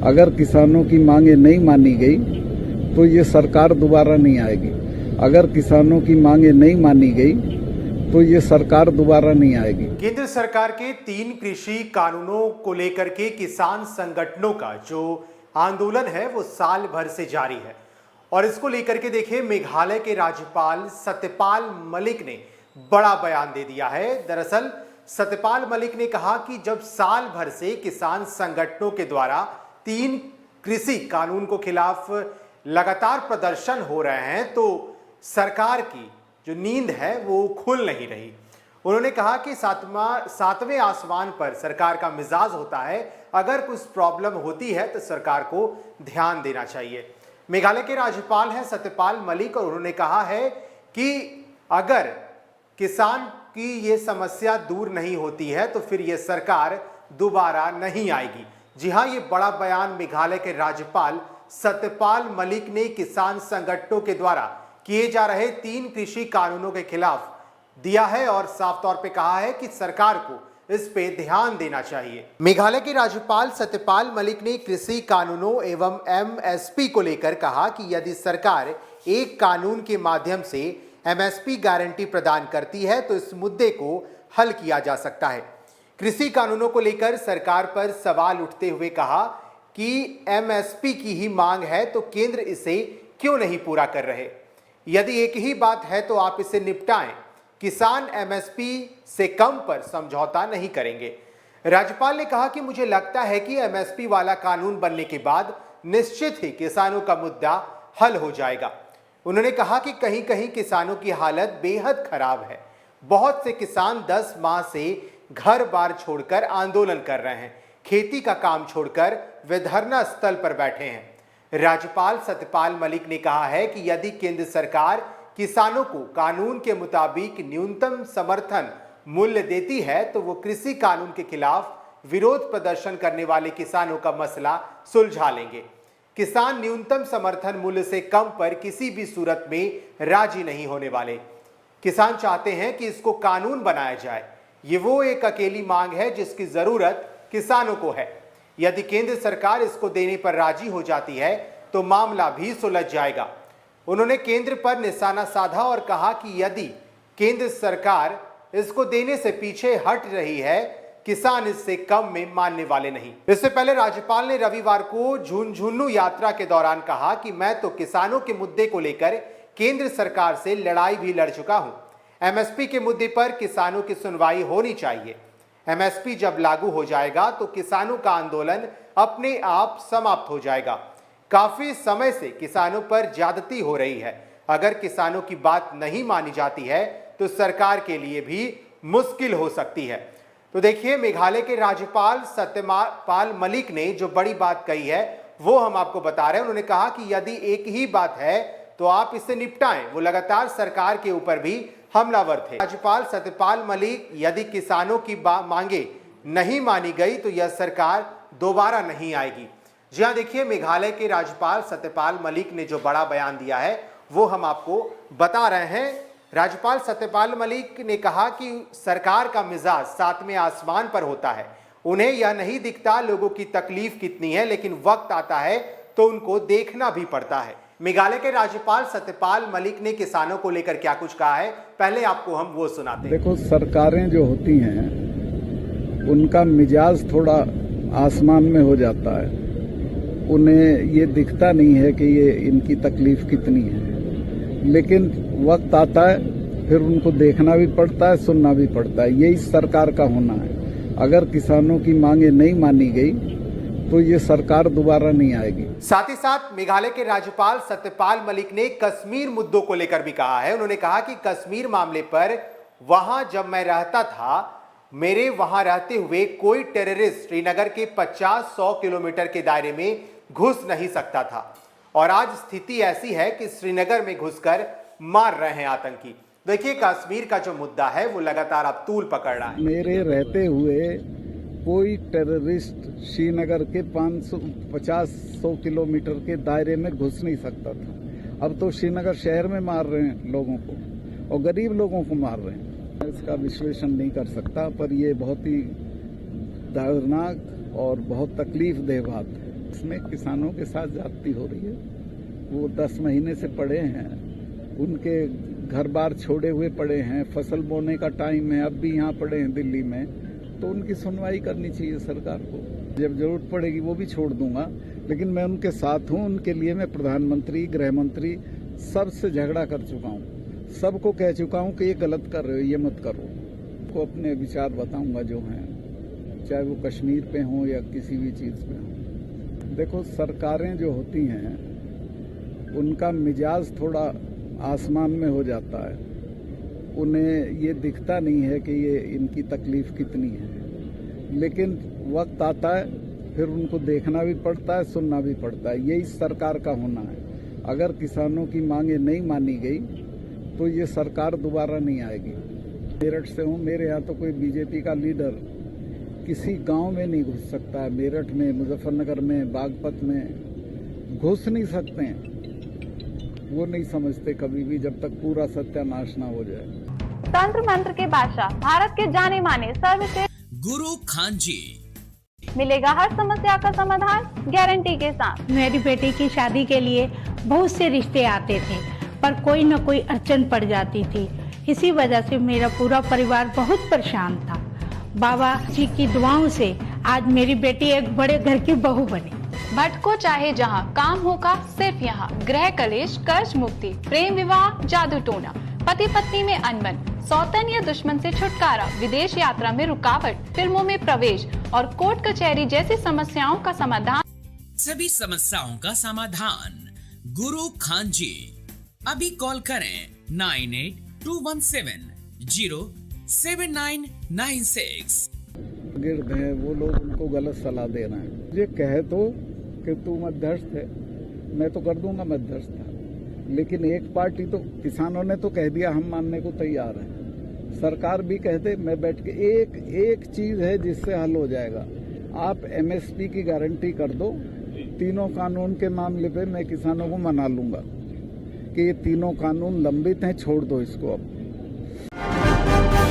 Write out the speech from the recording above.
अगर किसानों की मांगे नहीं मानी गई तो ये सरकार दोबारा नहीं आएगी। अगर किसानों की मांगे नहीं मानी गई तो ये सरकार दोबारा नहीं आएगी। केंद्र सरकार के 3 कृषि कानूनों को लेकर के किसान संगठनों का जो आंदोलन है वो साल भर से जारी है और इसको लेकर के देखिए मेघालय के राज्यपाल सत्यपाल मलिक ने बड़ा बयान दे दिया है। दरअसल सत्यपाल मलिक ने कहा कि जब साल भर से किसान संगठनों के द्वारा 3 कृषि कानून को खिलाफ लगातार प्रदर्शन हो रहे हैं तो सरकार की जो नींद है वो खुल नहीं रही। उन्होंने कहा कि सातवें आसमान पर सरकार का मिजाज होता है, अगर कुछ प्रॉब्लम होती है तो सरकार को ध्यान देना चाहिए। मेघालय के राज्यपाल हैं सत्यपाल मलिक और उन्होंने कहा है कि अगर किसान की ये समस्या दूर नहीं होती है तो फिर ये सरकार दोबारा नहीं आएगी। जी हां, ये बड़ा बयान मेघालय के राज्यपाल सत्यपाल मलिक ने किसान संगठनों के द्वारा किए जा रहे 3 कृषि कानूनों के खिलाफ दिया है और साफ तौर पे कहा है कि सरकार को इस पे ध्यान देना चाहिए। मेघालय के राज्यपाल सत्यपाल मलिक ने कृषि कानूनों एवं एमएसपी को लेकर कहा कि यदि सरकार एक कानून के माध्यम से एमएसपी गारंटी प्रदान करती है तो इस मुद्दे को हल किया जा सकता है। कृषि कानूनों को लेकर सरकार पर सवाल उठते हुए कहा कि एमएसपी की ही मांग है तो केंद्र इसे क्यों नहीं पूरा कर रहे। यदि एक ही बात है तो आप इसे निपटाएं। किसान एमएसपी से कम पर समझौता नहीं करेंगे। राज्यपाल ने कहा कि मुझे लगता है कि एमएसपी वाला कानून बनने के बाद निश्चित ही किसानों का मुद्दा हल हो जाएगा। उन्होंने कहा कि कहीं कहीं किसानों की हालत बेहद खराब है। बहुत से किसान 10 माह से घर बार छोड़कर आंदोलन कर रहे हैं, खेती का काम छोड़कर वे धरना स्थल पर बैठे हैं। राज्यपाल सत्यपाल मलिक ने कहा है कि यदि केंद्र सरकार किसानों को कानून के मुताबिक न्यूनतम समर्थन मूल्य देती है तो वो कृषि कानून के खिलाफ विरोध प्रदर्शन करने वाले किसानों का मसला सुलझा लेंगे। किसान न्यूनतम समर्थन मूल्य से कम पर किसी भी सूरत में राजी नहीं होने वाले। किसान चाहते हैं कि इसको कानून बनाया जाए। ये वो एक अकेली मांग है जिसकी जरूरत किसानों को है। यदि केंद्र सरकार इसको देने पर राजी हो जाती है तो मामला भी सुलझ जाएगा। उन्होंने केंद्र पर निशाना साधा और कहा कि यदि केंद्र सरकार इसको देने से पीछे हट रही है, किसान इससे कम में मानने वाले नहीं। इससे पहले राज्यपाल ने रविवार को झुंझुनू यात्रा के दौरान कहा कि मैं तो किसानों के मुद्दे को लेकर केंद्र सरकार से लड़ाई भी लड़ चुका हूं। एमएसपी के मुद्दे पर किसानों की सुनवाई होनी चाहिए। एमएसपी जब लागू हो जाएगा तो किसानों का आंदोलन अपने आप समाप्त हो जाएगा। काफी समय से किसानों पर ज्यादती हो रही है। अगर किसानों की बात नहीं मानी जाती है तो सरकार के लिए भी मुश्किल हो सकती है। तो देखिए मेघालय के राज्यपाल सत्यपाल मलिक ने जो बड़ी बात कही है वो हम आपको बता रहे हैं। उन्होंने कहा कि यदि एक ही बात है तो आप इसे निपटाएं। वो लगातार सरकार के ऊपर भी हमलावर थे। राज्यपाल सत्यपाल मलिक, यदि किसानों की मांगे नहीं मानी गई तो यह सरकार दोबारा नहीं आएगी। जी हाँ, देखिए मेघालय के राज्यपाल सत्यपाल मलिक ने जो बड़ा बयान दिया है वो हम आपको बता रहे हैं। राज्यपाल सत्यपाल मलिक ने कहा कि सरकार का मिजाज 7वें आसमान पर होता है। उन्हें यह नहीं दिखता लोगों की तकलीफ कितनी है, लेकिन वक्त आता है तो उनको देखना भी पड़ता है। मेघालय के राज्यपाल सत्यपाल मलिक ने किसानों को लेकर क्या कुछ कहा है, पहले आपको हम वो सुनाते हैं। देखो, सरकारें जो होती हैं उनका मिजाज थोड़ा आसमान में हो जाता है। उन्हें ये दिखता नहीं है कि ये इनकी तकलीफ कितनी है, लेकिन वक्त आता है फिर उनको देखना भी पड़ता है, सुनना भी पड़ता है। यही सरकार का होना है। अगर किसानों की मांगे नहीं मानी गई तो ये सरकार दोबारा नहीं आएगी। साथ ही साथ मेघालय के राज्यपाल सत्यपाल मलिक ने कश्मीर मुद्दों को लेकर भी कहा है। उन्होंने कहा कि कश्मीर मामले पर वहां जब मैं रहता था, मेरे वहां रहते हुए कोई टेररिस्ट श्रीनगर के 50-100 किलोमीटर के दायरे में घुस नहीं सकता था और आज स्थिति ऐसी है कि श्रीनगर में घुसकर मार रहे हैं आतंकी। देखिए कश्मीर का जो मुद्दा है वो लगातार अब तूल पकड़ रहा है। मेरे रहते हुए कोई टेररिस्ट श्रीनगर के 50-100 किलोमीटर के दायरे में घुस नहीं सकता था। अब तो श्रीनगर शहर में मार रहे हैं लोगों को और गरीब लोगों को मार रहे हैं। इसका विश्लेषण नहीं कर सकता, पर यह बहुत ही दर्दनाक और बहुत तकलीफ देह बात है। इसमें किसानों के साथ ज्यादती हो रही है। वो 10 महीने से पड़े हैं, उनके घर बार छोड़े हुए पड़े हैं, फसल बोने का टाइम है, अब भी यहाँ पड़े हैं दिल्ली में, तो उनकी सुनवाई करनी चाहिए सरकार को। जब जरूरत पड़ेगी वो भी छोड़ दूंगा, लेकिन मैं उनके साथ हूँ। उनके लिए मैं प्रधानमंत्री, गृह मंत्री सबसे झगड़ा कर चुका हूँ, सबको कह चुका हूँ कि ये गलत कर रहे हो, ये मत करो। को अपने विचार बताऊंगा जो हैं, चाहे वो कश्मीर पे हों या किसी भी चीज पे हों। देखो, सरकारें जो होती हैं उनका मिजाज थोड़ा आसमान में हो जाता है। उन्हें ये दिखता नहीं है कि ये इनकी तकलीफ कितनी है, लेकिन वक्त आता है फिर उनको देखना भी पड़ता है, सुनना भी पड़ता है। यही सरकार का होना है। अगर किसानों की मांगे नहीं मानी गई तो ये सरकार दोबारा नहीं आएगी। मेरठ से हूँ, मेरे यहाँ तो कोई बीजेपी का लीडर किसी गांव में नहीं घुस सकता है। मेरठ में, मुजफ्फरनगर में, बागपत में घुस नहीं सकते हैं। वो नहीं समझते कभी भी जब तक पूरा सत्यानाश ना हो जाए। तंत्र मंत्र के बादशाह, भारत के जाने माने सर्वश्रेष्ठ गुरु खान जी, मिलेगा हर समस्या का समाधान गारंटी के साथ। मेरी बेटी की शादी के लिए बहुत से रिश्ते आते थे, पर कोई न कोई अड़चन पड़ जाती थी। इसी वजह से मेरा पूरा परिवार बहुत परेशान था। बाबा जी की दुआओं से आज मेरी बेटी एक बड़े घर की बहू बनी। भटको चाहे जहां, काम होगा सिर्फ यहाँ। गृह कलेश, कर्ज मुक्ति, प्रेम विवाह, जादू टोना, पति पत्नी में अनबन, सौतन या दुश्मन से छुटकारा, विदेश यात्रा में रुकावट, फिल्मों में प्रवेश और कोर्ट कचहरी जैसी समस्याओं का समाधान। सभी समस्याओं का समाधान गुरु खान जी। अभी कॉल करें 9821707996। गिरद हैं वो लोग, उनको गलत सलाह दे रहे हैं। ये कहे तो कि तू मध्यस्थ है, मैं तो कर दूंगा मध्यस्थता, लेकिन एक पार्टी तो, किसानों ने तो कह दिया हम मानने को तैयार है। सरकार भी कहते, मैं बैठ के एक चीज है जिससे हल हो जाएगा। आप एमएसपी की गारंटी कर दो। तीनों कानून के मामले पे मैं किसानों को मना लूंगा कि ये तीनों कानून लंबित हैं, छोड़ दो इसको अब।